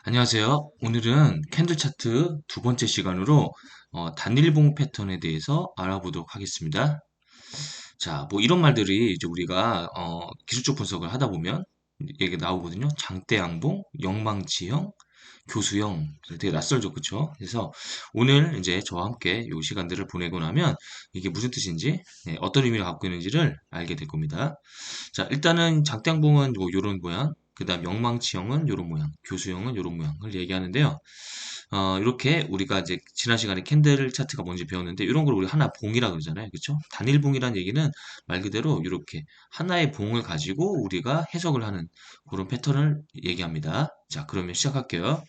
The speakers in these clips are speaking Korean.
안녕하세요. 오늘은 캔들 차트 두 번째 시간으로 단일봉 패턴에 대해서 알아보도록 하겠습니다. 자, 뭐 이런 말들이 이제 우리가 기술적 분석을 하다 보면 얘기 나오거든요. 장대양봉, 영망지형, 교수형. 되게 낯설죠, 그쵸? 그래서 오늘 이제 저와 함께 이 시간들을 보내고 나면 이게 무슨 뜻인지, 어떤 의미를 갖고 있는지를 알게 될 겁니다. 자, 일단은 장대양봉은 뭐 요런 모양, 그 다음 영망지형은 요런 모양, 교수형은 요런 모양을 얘기하는데요. 이렇게 우리가 이제 지난 시간에 캔들 차트가 뭔지 배웠는데 이런 걸 우리 하나 봉이라 그러잖아요. 그렇죠? 단일 봉이라는 얘기는 말 그대로 이렇게 하나의 봉을 가지고 우리가 해석을 하는 그런 패턴을 얘기합니다. 자, 그러면 시작할게요.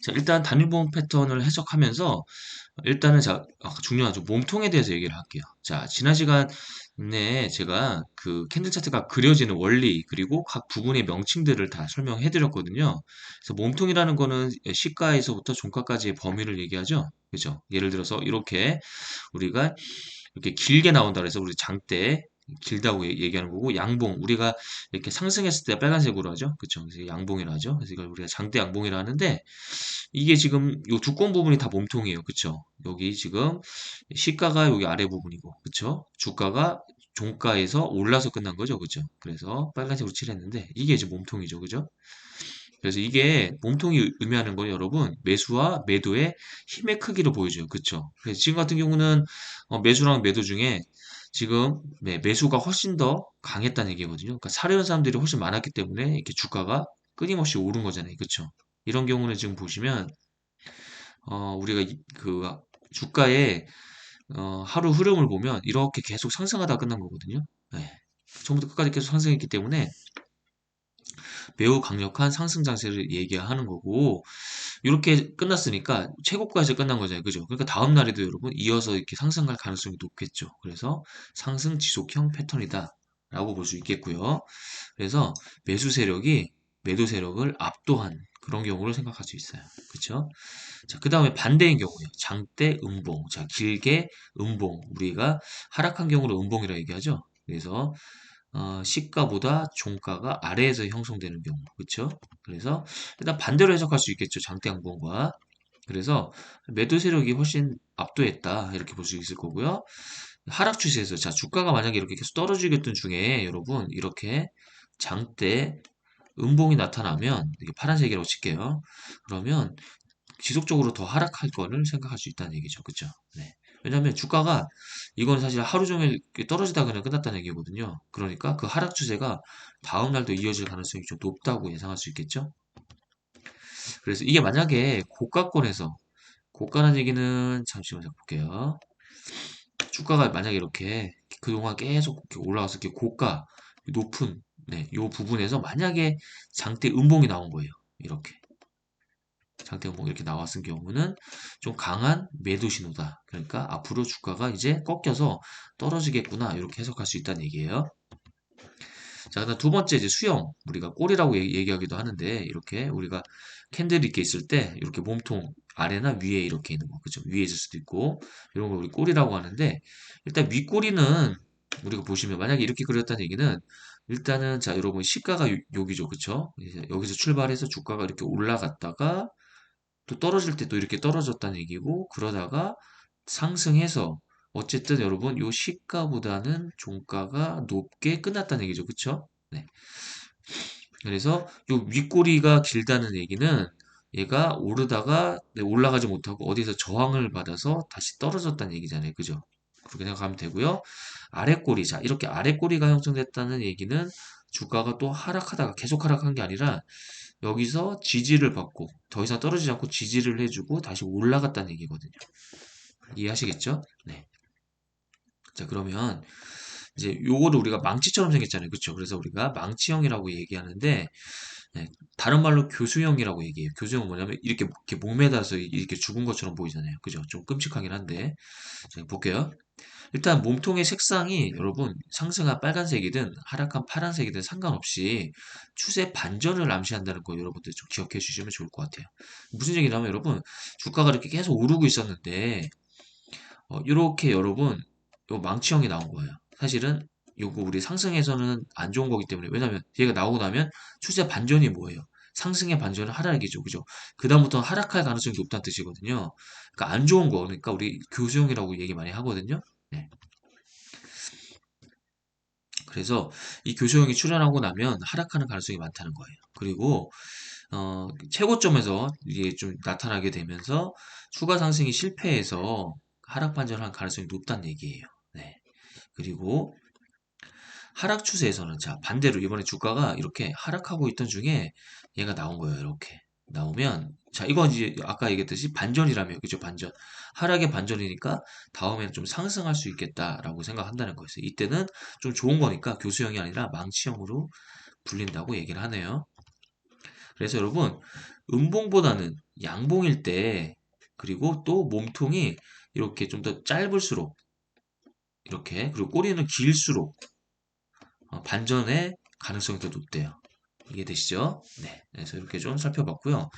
자, 일단 단일봉 패턴을 해석하면서 일단은 자, 중요하죠. 몸통에 대해서 얘기를 할게요. 자, 지난 시간에 제가 그 캔들 차트가 그려지는 원리 그리고 각 부분의 명칭들을 다 설명해 드렸거든요. 그래서 몸통이라는 거는 시가에서부터 종가까지의 범위를 얘기하죠. 그죠? 예를 들어서 이렇게 우리가 이렇게 길게 나온다 그래서 우리 장대 길다고 얘기하는 거고 양봉 우리가 이렇게 상승했을 때 빨간색으로 하죠. 그쵸? 그래서 양봉이라 하죠. 그래서 이걸 우리가 장대 양봉이라 하는데 이게 지금 요 두꺼운 부분이 다 몸통이에요. 그쵸? 여기 지금 시가가 여기 아래 부분이고, 그쵸? 주가가 종가에서 올라서 끝난 거죠. 그죠? 그래서 빨간색으로 칠했는데 이게 이제 몸통이죠. 그죠? 그래서 이게 몸통이 의미하는 건 여러분 매수와 매도의 힘의 크기를 보여줘요. 그쵸? 그래서 지금 같은 경우는 매수랑 매도 중에 지금 매수가 훨씬 더 강했다는 얘기거든요. 그러니까 사려는 사람들이 훨씬 많았기 때문에 이렇게 주가가 끊임없이 오른 거잖아요. 그쵸? 이런 경우는 지금 보시면 우리가 그 주가의 하루 흐름을 보면 이렇게 계속 상승하다 끝난 거거든요. 네. 처음부터 끝까지 계속 상승했기 때문에 매우 강력한 상승 장세를 얘기하는 거고 이렇게 끝났으니까 최고가에서 끝난 거잖아요. 그죠? 그러니까 다음 날에도 여러분 이어서 이렇게 상승할 가능성이 높겠죠. 그래서 상승 지속형 패턴이다. 라고 볼 수 있겠고요. 그래서 매수 세력이 매도 세력을 압도한 그런 경우를 생각할 수 있어요. 그렇죠? 자, 그 다음에 반대인 경우요. 장대 음봉. 자, 길게 음봉. 우리가 하락한 경우를 음봉이라 고 얘기하죠. 그래서 시가보다 종가가 아래에서 형성되는 경우. 그렇죠? 그래서 일단 반대로 해석할 수 있겠죠. 장대 양봉과. 그래서 매도 세력이 훨씬 압도했다. 이렇게 볼 수 있을 거고요. 하락 추세에서 자, 주가가 만약에 이렇게 계속 떨어지겠던 중에 여러분 이렇게 장대 음봉이 나타나면 이게 파란색이라고 칠게요. 그러면 지속적으로 더 하락할 거를 생각할 수 있다는 얘기죠. 그죠? 네. 왜냐하면 주가가 이건 사실 하루 종일 떨어지다 그냥 끝났다는 얘기거든요. 그러니까 그 하락 추세가 다음 날도 이어질 가능성이 좀 높다고 예상할 수 있겠죠. 그래서 이게 만약에 고가권에서 고가라는 얘기는 잠시만 볼게요. 주가가 만약에 이렇게 그동안 계속 이렇게 올라와서 이렇게 고가 높은 요 부분에서 만약에 장대 음봉이 나온 거예요. 이렇게. 장대음봉 뭐 이렇게 나왔을 경우는 좀 강한 매도 신호다. 그러니까 앞으로 주가가 이제 꺾여서 떨어지겠구나. 이렇게 해석할 수 있다는 얘기예요. 자, 그다음 두 번째 이제 수영. 우리가 꼬리라고 얘기하기도 하는데 이렇게 우리가 캔들이 이렇게 있을 때 이렇게 몸통 아래나 위에 이렇게 있는 거. 그죠? 위에 있을 수도 있고 이런 걸 우리 꼬리라고 하는데 일단 윗꼬리는 우리가 보시면 만약에 이렇게 그렸다는 얘기는 일단은 자, 여러분 시가가 여기죠. 그쵸? 여기서 출발해서 주가가 이렇게 올라갔다가 또 떨어질 때 또 이렇게 떨어졌다는 얘기고 그러다가 상승해서 어쨌든 여러분 요 시가보다는 종가가 높게 끝났다는 얘기죠. 그쵸? 네. 그래서 요 윗꼬리가 길다는 얘기는 얘가 오르다가 올라가지 못하고 어디서 저항을 받아서 다시 떨어졌다는 얘기잖아요. 그죠? 그렇게 생각하면 되고요. 아랫꼬리. 자, 이렇게 아랫꼬리가 형성됐다는 얘기는 주가가 또 하락하다가 계속 하락한 게 아니라 여기서 지지를 받고 더 이상 떨어지지 않고 지지를 해주고 다시 올라갔다는 얘기거든요. 이해하시겠죠? 네. 자, 그러면 이제 요거를 우리가 망치처럼 생겼잖아요. 그쵸? 그래서 우리가 망치형이라고 얘기하는데 네, 다른 말로 교수형이라고 얘기해요. 교수형은 뭐냐면 이렇게 목매달아서 이렇게 죽은 것처럼 보이잖아요. 그죠? 좀 끔찍하긴 한데 자, 볼게요. 일단 몸통의 색상이 여러분 상승한 빨간색이든 하락한 파란색이든 상관없이 추세 반전을 암시한다는 거 여러분들 좀 기억해 주시면 좋을 것 같아요. 무슨 얘기냐면 여러분 주가가 이렇게 계속 오르고 있었는데 이렇게 여러분 요 망치형이 나온 거예요. 사실은 요거 우리 상승에서는 안 좋은 거기 때문에 왜냐면 얘가 나오고 나면 추세 반전이 뭐예요? 상승의 반전은 하락이죠. 그죠? 그다음부터 하락할 가능성이 높다는 뜻이거든요. 그러니까 안 좋은 거, 그러니까 우리 교수형이라고 얘기 많이 하거든요. 네. 그래서 이 교수형이 출현하고 나면 하락하는 가능성이 많다는 거예요. 그리고 최고점에서 이게 좀 나타나게 되면서 추가 상승이 실패해서 하락 반전할 가능성이 높다는 얘기예요. 네. 그리고 하락 추세에서는 자 반대로 이번에 주가가 이렇게 하락하고 있던 중에 얘가 나온 거예요. 이렇게 나오면 자 이건 이제 아까 얘기했듯이 반전이라며 그죠? 반전 하락의 반전이니까 다음에는 좀 상승할 수 있겠다라고 생각한다는 거였어요. 이때는 좀 좋은 거니까 교수형이 아니라 망치형으로 불린다고 얘기를 하네요. 그래서 여러분 음봉보다는 양봉일 때 그리고 또 몸통이 이렇게 좀 더 짧을수록 이렇게 그리고 꼬리는 길수록 반전의 가능성이 더 높대요. 이해되시죠? 네. 그래서 이렇게 좀 살펴봤고요.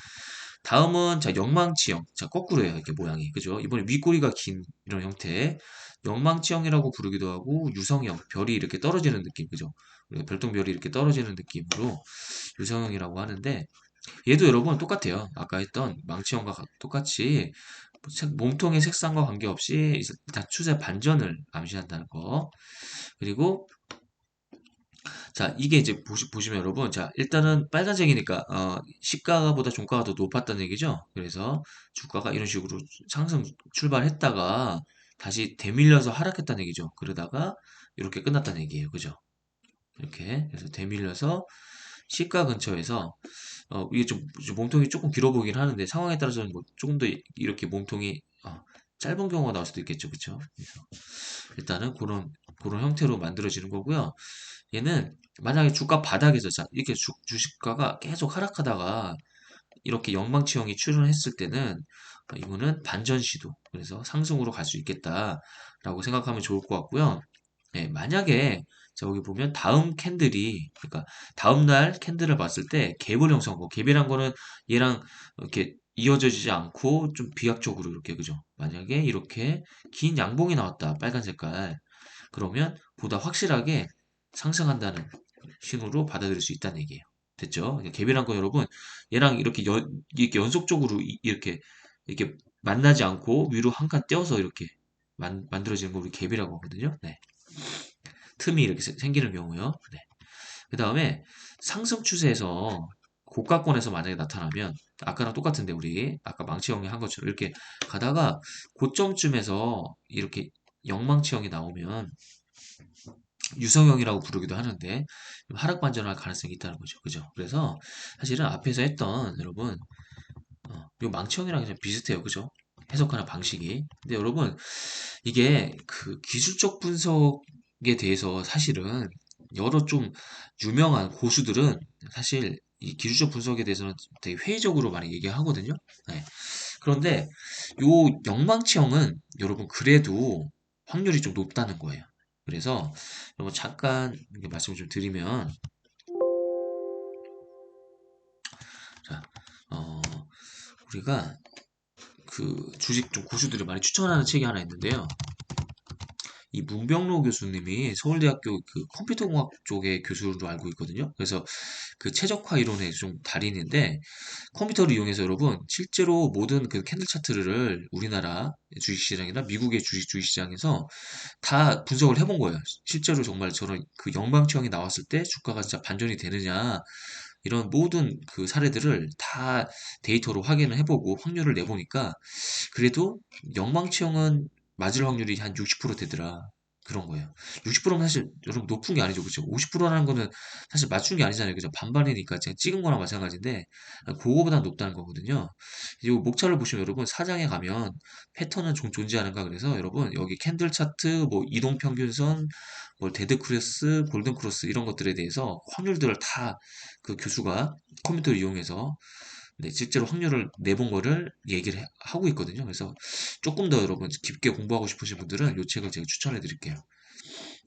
다음은 자 영망치형. 자 거꾸로예요. 이렇게 모양이. 그죠? 이번에 윗꼬리가 긴 이런 형태. 영망치형이라고 부르기도 하고 유성형. 별이 이렇게 떨어지는 느낌. 그죠? 우리가 별똥별이 이렇게 떨어지는 느낌으로 유성형이라고 하는데 얘도 여러분 똑같아요. 아까 했던 망치형과 똑같이 몸통의 색상과 관계없이 일단 추세 반전을 암시한다는 거. 그리고 자, 이게 이제 보시면 여러분, 자, 일단은 빨간색이니까, 시가보다 종가가 더 높았다는 얘기죠. 그래서 주가가 이런 식으로 상승 출발했다가 다시 되밀려서 하락했다는 얘기죠. 그러다가 이렇게 끝났다는 얘기예요. 그죠? 이렇게. 그래서 되밀려서 시가 근처에서, 이게 좀 몸통이 조금 길어 보이긴 하는데 상황에 따라서는 뭐 조금 더 이렇게 몸통이, 짧은 경우가 나올 수도 있겠죠. 그쵸? 그래서 일단은 그런 형태로 만들어지는 거고요. 얘는 만약에 주가 바닥에서 자 이렇게 주식가가 계속 하락하다가 이렇게 영망치형이 출현했을 때는 이거는 반전 시도 그래서 상승으로 갈 수 있겠다라고 생각하면 좋을 것 같고요. 네, 만약에 자 여기 보면 다음 캔들이 그러니까 다음 날 캔들을 봤을 때 갭을 형성한 거 갭이란 거는 얘랑 이렇게 이어지지 않고 좀 비약적으로 이렇게 그죠? 만약에 이렇게 긴 양봉이 나왔다 빨간 색깔 그러면 보다 확실하게 상승한다는 신호로 받아들일 수 있다는 얘기예요. 됐죠? 그러니까 갭이란 거 여러분, 얘랑 이렇게 연속적으로 이렇게 만나지 않고 위로 한 칸 떼어서 이렇게 만들어지는 걸 우리 갭이라고 하거든요. 네. 틈이 이렇게 생기는 경우요. 네. 그 다음에 상승 추세에서 고가권에서 만약에 나타나면 아까랑 똑같은데 우리 아까 망치형이 한 것처럼 이렇게 가다가 고점쯤에서 이렇게 영망치형이 나오면 유성형이라고 부르기도 하는데 하락 반전할 가능성이 있다는 거죠. 그죠? 그래서 사실은 앞에서 했던 여러분 요 망치형이랑 그냥 비슷해요. 그죠? 해석하는 방식이. 근데 여러분 이게 그 기술적 분석에 대해서 사실은 여러 좀 유명한 고수들은 사실 이 기술적 분석에 대해서는 되게 회의적으로 많이 얘기하거든요. 네. 그런데 요 영망치형은 여러분 그래도 확률이 좀 높다는 거예요. 그래서 여러분 잠깐 이렇게 말씀을 좀 드리면 자, 어, 우리가 그 주식 좀 고수들이 많이 추천하는 책이 하나 있는데요. 이 문병로 교수님이 서울대학교 그 컴퓨터공학 쪽의 교수로 알고 있거든요. 그래서 그 최적화 이론의 좀 달인인데 컴퓨터를 이용해서 여러분 실제로 모든 그 캔들 차트를 우리나라 주식시장이나 미국의 주식시장에서 다 분석을 해본 거예요. 실제로 정말 저런 그 영망치형이 나왔을 때 주가가 진짜 반전이 되느냐 이런 모든 그 사례들을 다 데이터로 확인을 해보고 확률을 내보니까 그래도 영망치형은 맞을 확률이 한 60% 되더라. 그런 거예요. 60%면 사실 여러분 높은 게 아니죠. 그죠? 50%라는 거는 사실 맞춘 게 아니잖아요. 그죠? 반반이니까 제가 찍은 거랑 마찬가지인데 그거보다 높다는 거거든요. 이 목차를 보시면 여러분 사장에 가면 패턴은 존재하는가 그래서 여러분 여기 캔들 차트 뭐 이동 평균선 뭐 데드 크로스 골든 크로스 이런 것들에 대해서 확률들을 다 그 교수가 컴퓨터를 이용해서 네, 실제로 확률을 내본 거를 얘기를 하고 있거든요. 그래서 조금 더 여러분 깊게 공부하고 싶으신 분들은 이 책을 제가 추천해 드릴게요.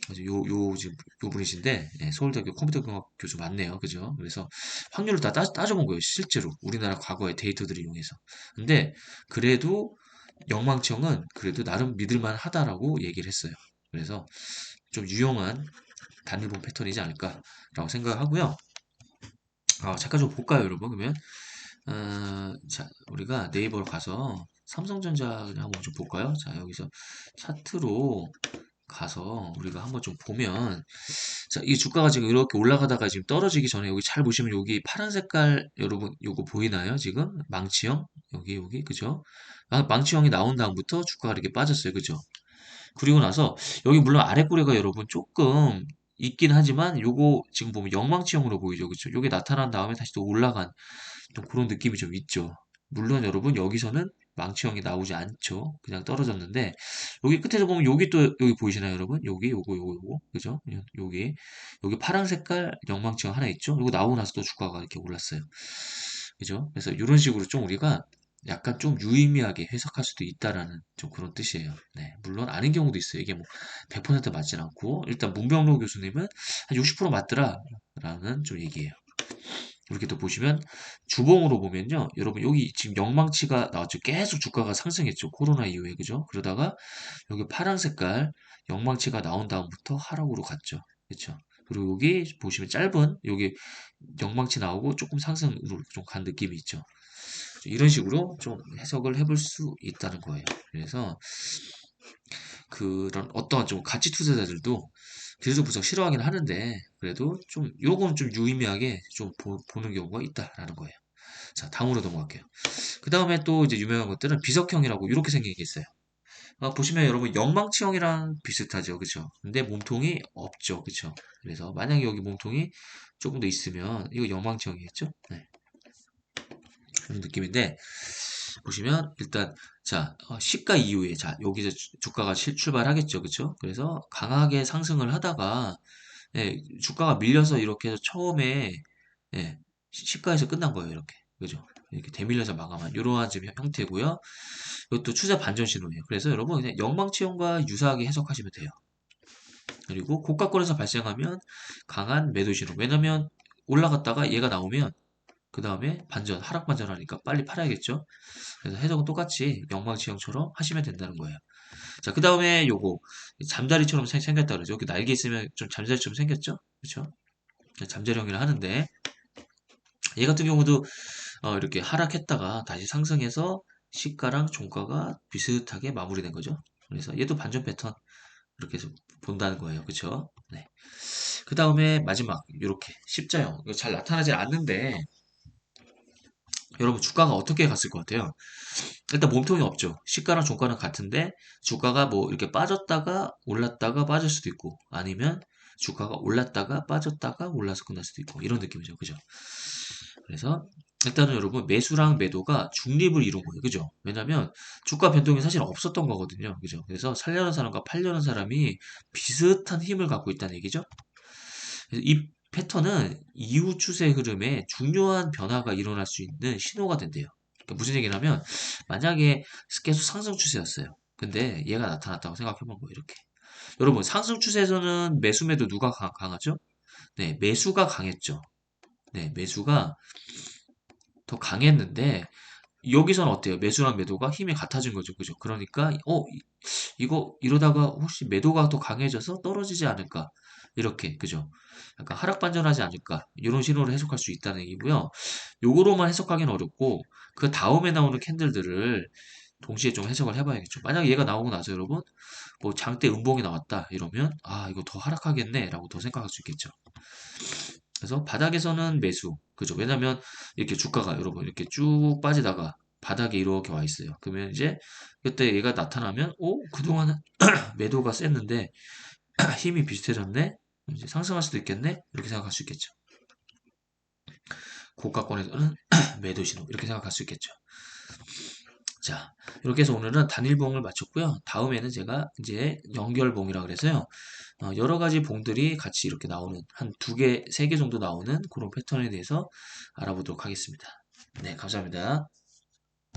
그래서 지금 요 분이신데 네, 서울대학교 컴퓨터공학 교수 맞네요. 그죠? 그래서 확률을 다 따져본 거예요. 실제로 우리나라 과거의 데이터들을 이용해서. 근데 그래도 영망청은 그래도 나름 믿을만 하다라고 얘기를 했어요. 그래서 좀 유용한 단일본 패턴이지 않을까라고 생각하고요. 잠깐 좀 볼까요, 여러분? 그러면 자, 우리가 네이버로 가서 삼성전자 그냥 한번 좀 볼까요? 자, 여기서 차트로 가서 우리가 한번 좀 보면, 자, 이 주가가 지금 이렇게 올라가다가 지금 떨어지기 전에 여기 잘 보시면 여기 파란 색깔 여러분 요거 보이나요? 지금 망치형 여기 그죠? 망치형이 나온 다음부터 주가가 이렇게 빠졌어요, 그죠? 그리고 나서 여기 물론 아래 꼬리가 여러분 조금 있긴 하지만 요거 지금 보면 영망치형으로 보이죠, 그죠? 요게 나타난 다음에 다시 또 올라간 좀 그런 느낌이 좀 있죠. 물론 여러분 여기서는 망치형이 나오지 않죠. 그냥 떨어졌는데 여기 끝에서 보면 여기 또 여기 보이시나요, 여러분? 여기 요거 그죠? 여기 파란 색깔 영망치형 하나 있죠? 요거 나오고 나서 또 주가가 이렇게 올랐어요. 그죠? 그래서 이런 식으로 좀 우리가 약간 좀 유의미하게 해석할 수도 있다라는 좀 그런 뜻이에요. 네, 물론 아닌 경우도 있어요. 이게 뭐 100% 맞진 않고 일단 문병로 교수님은 한 60% 맞더라라는 좀 얘기예요. 이렇게 또 보시면 주봉으로 보면요. 여러분 여기 지금 영망치가 나왔죠. 계속 주가가 상승했죠. 코로나 이후에 그죠? 그러다가 여기 파란 색깔 영망치가 나온 다음부터 하락으로 갔죠. 그렇죠? 그리고 여기 보시면 짧은 여기 영망치 나오고 조금 상승으로 좀 간 느낌이 있죠. 이런 식으로 좀 해석을 해볼 수 있다는 거예요. 그래서 그런 어떠한 좀 가치 투자자들도 기술적 분석 싫어하긴 하는데 그래도 좀 요건 좀 유의미하게 좀 보는 경우가 있다라는 거예요. 자, 다음으로 넘어갈게요. 그 다음에 또 이제 유명한 것들은 비석형이라고 이렇게 생긴 게 있어요. 보시면 여러분 영망치형이랑 비슷하죠, 그쵸? 근데 몸통이 없죠, 그쵸? 그래서 만약에 여기 몸통이 조금 더 있으면 이거 영망치형이겠죠? 네, 그런 느낌인데 보시면 일단 자 시가 이후에 자 여기서 주가가 출발하겠죠, 그쵸? 그래서 강하게 상승을 하다가 예, 주가가 밀려서 이렇게 해서 처음에 예, 시가에서 끝난 거예요, 이렇게. 그죠? 이렇게 대밀려서 마감한 이러한 지금 형태고요. 이것도 추세 반전 신호예요. 그래서 여러분 그냥 영망치형과 유사하게 해석하시면 돼요. 그리고 고가권에서 발생하면 강한 매도 신호. 왜냐면 올라갔다가 얘가 나오면 그 다음에 반전, 하락 반전하니까 빨리 팔아야겠죠? 그래서 해석은 똑같이 영망치형처럼 하시면 된다는 거예요. 자, 그 다음에 요거 잠자리처럼 생겼다 그러죠. 여기 날개 있으면 좀 잠자리처럼 생겼죠? 그렇죠? 잠자령이라 하는데 얘 같은 경우도 이렇게 하락했다가 다시 상승해서 시가랑 종가가 비슷하게 마무리된 거죠. 그래서 얘도 반전 패턴 이렇게 해서 본다는 거예요. 그쵸? 네. 그 다음에 마지막 이렇게 십자형 이거 잘 나타나지 않는데 여러분 주가가 어떻게 갔을 것 같아요? 일단 몸통이 없죠. 시가랑 종가는 같은데 주가가 뭐 이렇게 빠졌다가 올랐다가 빠질 수도 있고 아니면 주가가 올랐다가 빠졌다가 올라서 끝날 수도 있고 이런 느낌이죠. 그죠? 그래서 일단은 여러분 매수랑 매도가 중립을 이룬 거예요. 그죠? 왜냐면 주가 변동이 사실 없었던 거거든요. 그죠? 그래서 살려는 사람과 팔려는 사람이 비슷한 힘을 갖고 있다는 얘기죠. 그래서 이 패턴은 이후 추세 흐름에 중요한 변화가 일어날 수 있는 신호가 된대요. 그러니까 무슨 얘기냐면 만약에 계속 상승 추세였어요. 근데 얘가 나타났다고 생각해 본 거예요. 이렇게. 여러분 상승 추세에서는 매수 매도 누가 강하죠? 네, 매수가 강했죠. 네, 매수가 더 강했는데 여기서는 어때요? 매수랑 매도가 힘이 같아진 거죠. 그죠? 그러니까 이거 이러다가 혹시 매도가 더 강해져서 떨어지지 않을까? 이렇게 그죠? 약간 하락 반전하지 않을까? 이런 신호를 해석할 수 있다는 얘기고요. 요거로만 해석하기는 어렵고 그 다음에 나오는 캔들들을 동시에 좀 해석을 해봐야겠죠. 만약 얘가 나오고 나서 여러분 뭐 장대 음봉이 나왔다 이러면 이거 더 하락하겠네라고 더 생각할 수 있겠죠. 그래서 바닥에서는 매수. 그죠? 왜냐면 이렇게 주가가 여러분 이렇게 쭉 빠지다가 바닥에 이렇게 와 있어요. 그러면 이제 그때 얘가 나타나면 그동안은 매도가 셌는데 힘이 비슷해졌네? 이제 상승할 수도 있겠네? 이렇게 생각할 수 있겠죠. 고가권에서는 매도 신호 이렇게 생각할 수 있겠죠. 자, 이렇게 해서 오늘은 단일봉을 마쳤고요. 다음에는 제가 이제 연결봉이라 그래서요. 여러 가지 봉들이 같이 이렇게 나오는 한 두 개, 세 개 정도 나오는 그런 패턴에 대해서 알아보도록 하겠습니다. 네, 감사합니다.